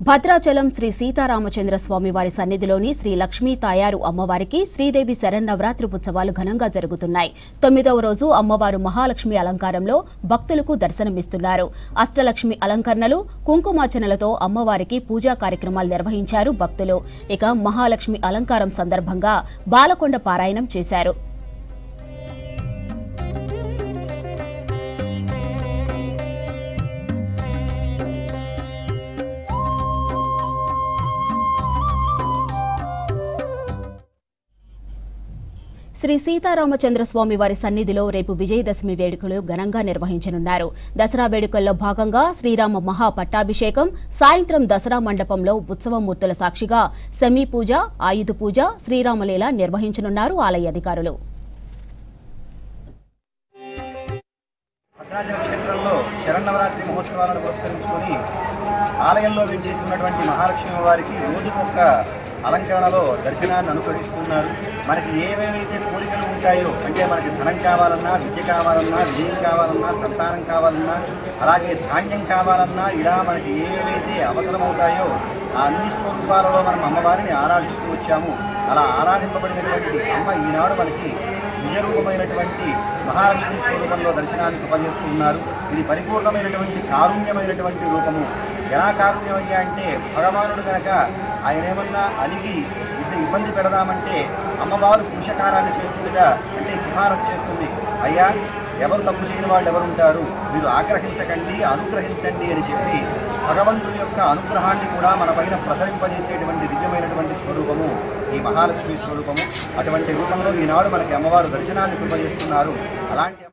భద్రాచలం శ్రీ సీతారామచంద్ర స్వామి వారి సన్నిధిలోని శ్రీ లక్ష్మీ తాయారు అమ్మవారికి శ్రీదేవి శరన్నవరాత్రి ఉత్సవాలు ఘనంగా జరుగుతున్నాయి. 9వ రోజు అమ్మవారు మహాలక్ష్మి అలంకారంలో భక్తులకు దర్శనమిస్తున్నారు. అష్టలక్ష్మి అలంకరణలు, కుంకుమార్చనలతో అమ్మవారికి పూజా కార్యక్రమాలు నిర్వహించారు భక్తులు. ఇక మహాలక్ష్మి అలంకారం సందర్భంగా బాలకొండ పారాయణం చేశారు. శ్రీ సీతారామచంద్ర స్వామి వారి సన్నిధిలో రేపు విజయదశమి వేడుకలు ఘనంగా నిర్వహించనున్నారు. దసరా వేడుకల్లో భాగంగా శ్రీరామ మహా పట్టాభిషేకం, సాయంత్రం దసరా మండపంలో ఉత్సవమూర్తుల సాక్షిగా సెమీ పూజ, ఆయుధ పూజ, శ్రీరామలీల నిర్వహించనున్నారు ఆలయ అధికారులు. భద్రాచల క్షేత్రంలో శరన్నవరాత్రి మహోత్సవాలను పురస్కరించుకొని ఆలయంలో వేంచేసి ఉన్నటువంటి మహాలక్ష్మి వారికి రోజుకొక అలంకరణలో దర్శనాన్ని అనుగ్రహిస్తున్నారు. మనకి ఏవేవైతే కోరికలు ఉంటాయో, అంటే మనకి ధనం కావాలన్నా, విద్య కావాలన్నా, విజయం కావాలన్నా, సంతానం కావాలన్నా, అలాగే ధాన్యం కావాలన్నా, ఇలా మనకి ఏవేవైతే అవసరమవుతాయో ఆ అన్ని స్వరూపాలలో మనం అమ్మవారిని ఆరాధిస్తూ వచ్చాము. అలా ఆరాధింపబడినటువంటి అమ్మ ఈనాడు మనకి నిజరూపమైనటువంటి మహాలక్ష్మి స్వరూపంలో దర్శనానికి ఉపజేస్తున్నారు. ఇది పరిపూర్ణమైనటువంటి కారుణ్యమైనటువంటి రూపము. ఎలా కారుణ్యమయ్యా అంటే, భగవానుడు కనుక ఆయన ఏమన్నా అలిగి ఇబ్బంది పెడదామంటే అమ్మవారు పురుషకారాన్ని చేస్తుందిట, అంటే సిఫారసు చేస్తుంది. అయ్యా, ఎవరు తప్పు చేయని వాళ్ళు ఎవరుంటారు, మీరు ఆగ్రహించకండి, అనుగ్రహించండి అని చెప్పి భగవంతుడి యొక్క అనుగ్రహాన్ని కూడా మన పైన ప్రసరింపజేసేటువంటి దివ్యమైనటువంటి స్వరూపము ఈ మహాలక్ష్మి స్వరూపము. అటువంటి రూపంలో ఈనాడు మనకి అమ్మవారు దర్శనాన్ని కృపజేస్తున్నారు. అలాంటి